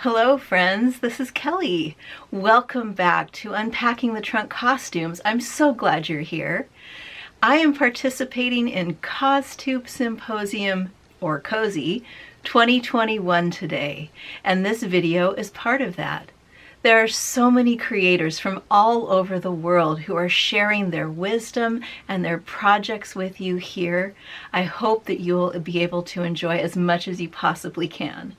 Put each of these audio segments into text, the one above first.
Hello friends, this is Kelly. Welcome back to Unpacking the Trunk Costumes. I'm so glad you're here. I am participating in Costube Symposium, or COSY, 2021 today, and this video is part of that. There are so many creators from all over the world who are sharing their wisdom and their projects with you here. I hope that you'll be able to enjoy as much as you possibly can.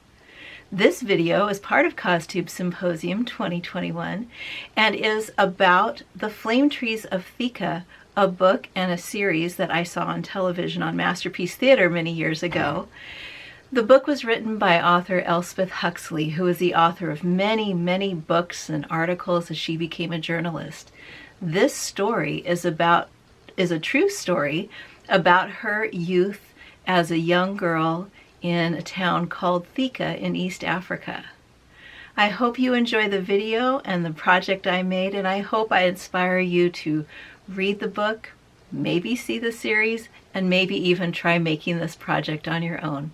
This video is part of Costube Symposium 2021 and is about the Flame Trees of Thika, a book and a series that I saw on television on Masterpiece Theater many years ago. The book was written by author Elspeth Huxley, who is the author of many, many books and articles as she became a journalist. This story is a true story about her youth as a young girl in a town called Thika in East Africa. I hope you enjoy the video and the project I made, and I hope I inspire you to read the book, maybe see the series, and maybe even try making this project on your own.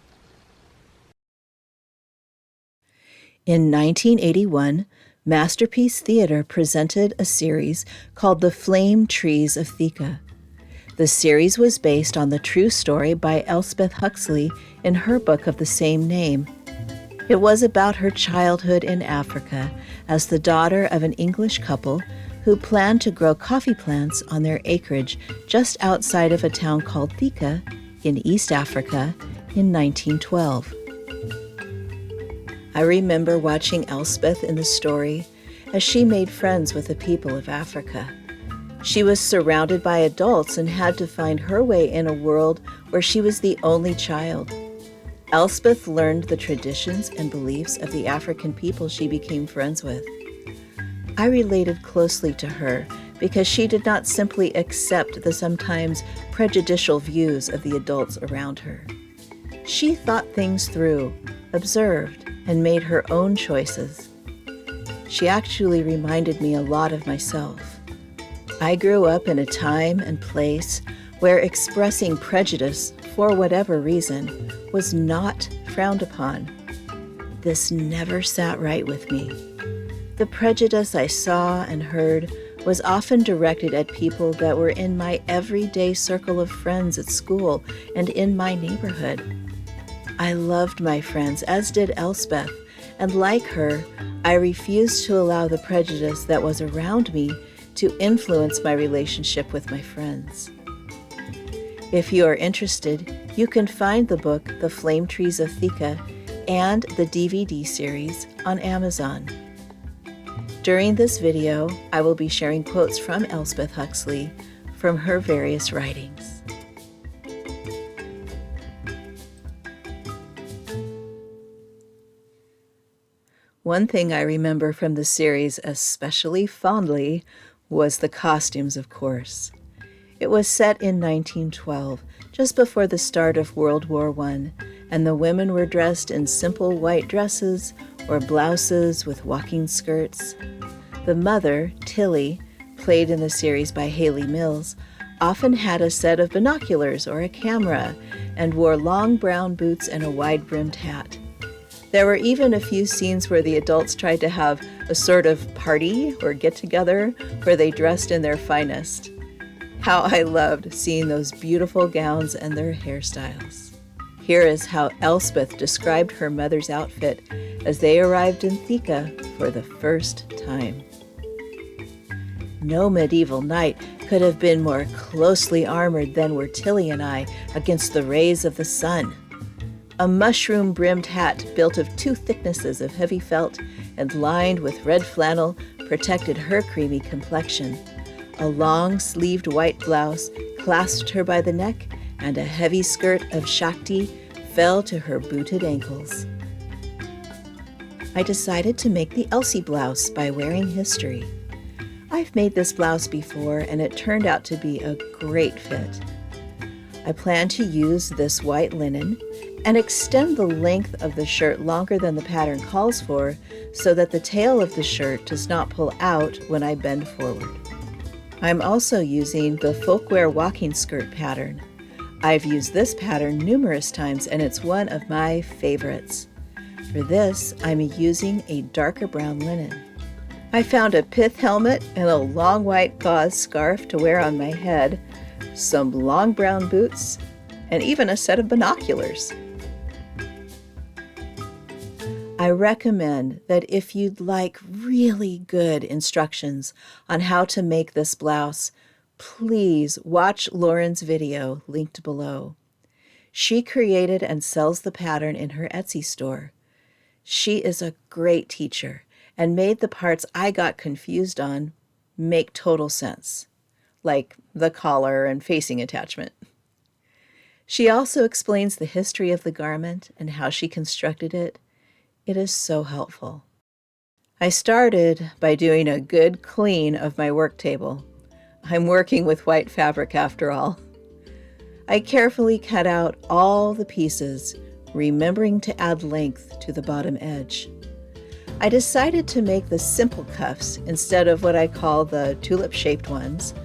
In 1981, Masterpiece Theater presented a series called The Flame Trees of Thika. The series was based on the true story by Elspeth Huxley in her book of the same name. It was about her childhood in Africa as the daughter of an English couple who planned to grow coffee plants on their acreage just outside of a town called Thika in East Africa in 1912. I remember watching Elspeth in the story as she made friends with the people of Africa. She was surrounded by adults and had to find her way in a world where she was the only child. Elspeth learned the traditions and beliefs of the African people she became friends with. I related closely to her because she did not simply accept the sometimes prejudicial views of the adults around her. She thought things through, observed, and made her own choices. She actually reminded me a lot of myself. I grew up in a time and place where expressing prejudice, for whatever reason, was not frowned upon. This never sat right with me. The prejudice I saw and heard was often directed at people that were in my everyday circle of friends at school and in my neighborhood. I loved my friends, as did Elspeth, and like her, I refused to allow the prejudice that was around me to influence my relationship with my friends. If you are interested, you can find the book The Flame Trees of Thika and the DVD series on Amazon. During this video, I will be sharing quotes from Elspeth Huxley from her various writings. One thing I remember from the series especially fondly was the costumes, of course. It was set in 1912, just before the start of World War I, and the women were dressed in simple white dresses or blouses with walking skirts. The mother, Tilly, played in the series by Haley Mills, often had a set of binoculars or a camera and wore long brown boots and a wide-brimmed hat. There were even a few scenes where the adults tried to have a sort of party or get-together where they dressed in their finest. How I loved seeing those beautiful gowns and their hairstyles. Here is how Elspeth described her mother's outfit as they arrived in Thika for the first time. No medieval knight could have been more closely armored than were Tilly and I against the rays of the sun. A mushroom-brimmed hat built of 2 thicknesses of heavy felt and lined with red flannel protected her creamy complexion. A long-sleeved white blouse clasped her by the neck, and a heavy skirt of shakti fell to her booted ankles. I decided to make the Elsie blouse by wearing history. I've made this blouse before, and it turned out to be a great fit. I plan to use this white linen and extend the length of the shirt longer than the pattern calls for so that the tail of the shirt does not pull out when I bend forward. I'm also using the Folkwear walking skirt pattern. I've used this pattern numerous times and it's one of my favorites. For this, I'm using a darker brown linen. I found a pith helmet and a long white gauze scarf to wear on my head, some long brown boots, and even a set of binoculars. I recommend that if you'd like really good instructions on how to make this blouse, please watch Lauren's video linked below. She created and sells the pattern in her Etsy store. She is a great teacher and made the parts I got confused on make total sense, like the collar and facing attachment. She also explains the history of the garment and how she constructed it. It is so helpful. I started by doing a good clean of my work table. I'm working with white fabric after all. I carefully cut out all the pieces, remembering to add length to the bottom edge. I decided to make the simple cuffs instead of what I call the tulip-shaped ones.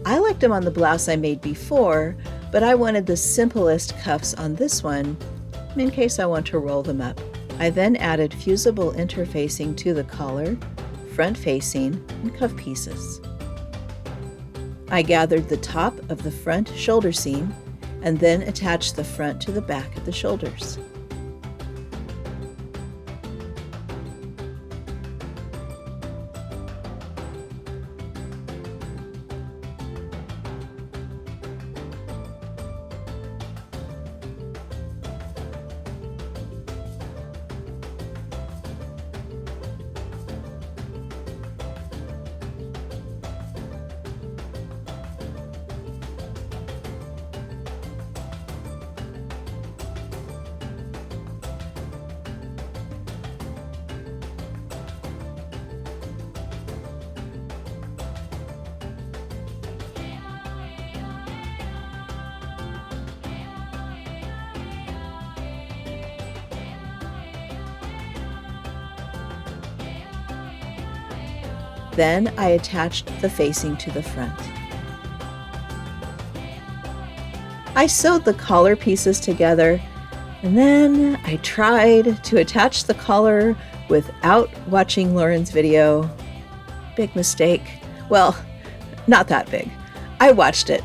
I liked them on the blouse I made before, but I wanted the simplest cuffs on this one in case I want to roll them up. I then added fusible interfacing to the collar, front facing, and cuff pieces. I gathered the top of the front shoulder seam and then attached the front to the back of the shoulders. Then I attached the facing to the front. I sewed the collar pieces together, and then I tried to attach the collar without watching Lauren's video. Big mistake. Well, not that big. I watched it,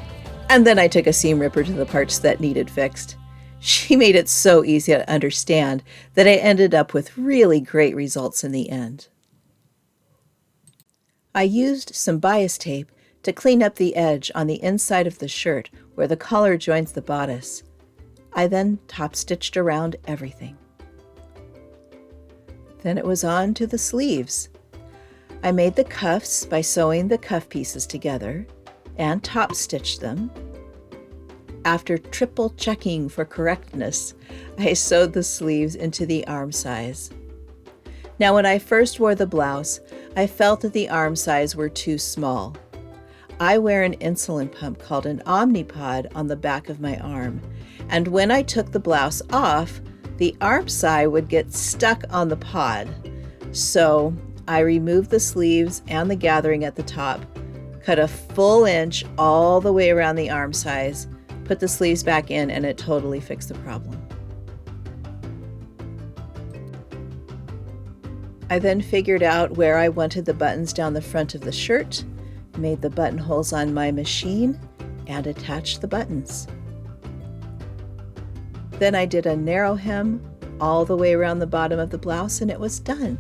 and then I took a seam ripper to the parts that needed fixed. She made it so easy to understand that I ended up with really great results in the end. I used some bias tape to clean up the edge on the inside of the shirt where the collar joins the bodice. I then top-stitched around everything. Then it was on to the sleeves. I made the cuffs by sewing the cuff pieces together and top-stitched them. After triple checking for correctness, I sewed the sleeves into the arm size. Now, when I first wore the blouse, I felt that the arm size were too small. I wear an insulin pump called an Omnipod on the back of my arm, and when I took the blouse off, the arm side would get stuck on the pod. So I removed the sleeves and the gathering at the top, cut a full inch all the way around the arm size, put the sleeves back in, and it totally fixed the problem. I then figured out where I wanted the buttons down the front of the shirt, made the buttonholes on my machine, and attached the buttons. Then I did a narrow hem all the way around the bottom of the blouse, and it was done.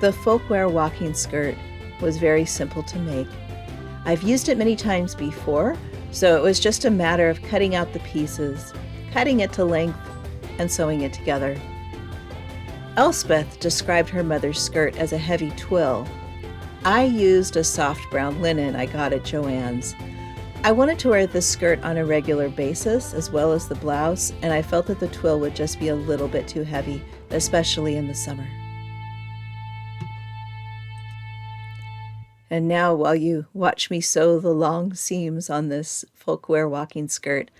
The Folkwear walking skirt was very simple to make. I've used it many times before, so it was just a matter of cutting out the pieces, cutting it to length, and sewing it together. Elspeth described her mother's skirt as a heavy twill. I used a soft brown linen I got at Joann's. I wanted to wear this skirt on a regular basis as well as the blouse, and I felt that the twill would just be a little bit too heavy, especially in the summer. And now, while you watch me sew the long seams on this Folkwear walking skirt,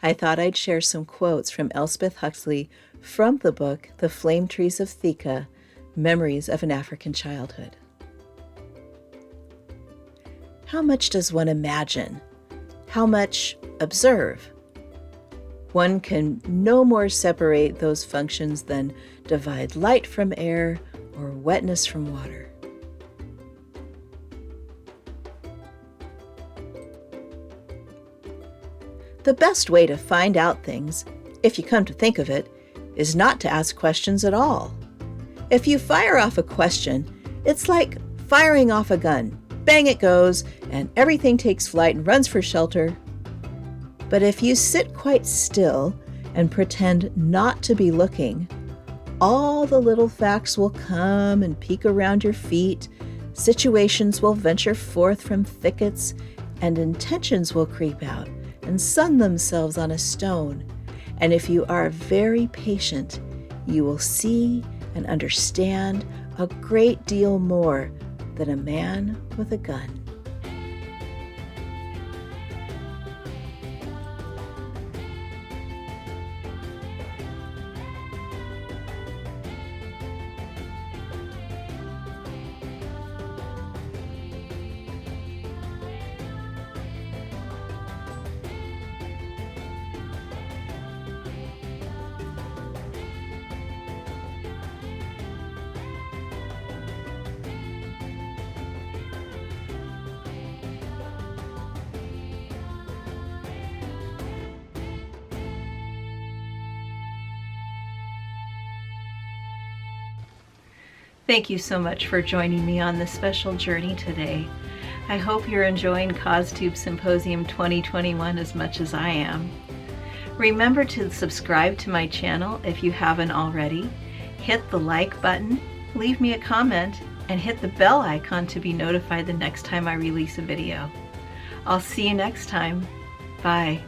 I thought I'd share some quotes from Elspeth Huxley from the book The Flame Trees of Thika, Memories of an African Childhood. How much does one imagine? how much observe. One can no more separate those functions than divide light from air or wetness from water. The best way to find out things, if you come to think of it, is not to ask questions at all. If you fire off a question, it's like firing off a gun. Bang it goes, and everything takes flight and runs for shelter. But if you sit quite still and pretend not to be looking, all the little facts will come and peek around your feet, situations will venture forth from thickets, and intentions will creep out and sun themselves on a stone. And if you are very patient, you will see and understand a great deal more than a man with a gun. Thank you so much for joining me on this special journey today. I hope you're enjoying Costube Symposium 2021 as much as I am. Remember to subscribe to my channel if you haven't already. Hit the like button, leave me a comment, and hit the bell icon to be notified the next time I release a video. I'll see you next time. Bye.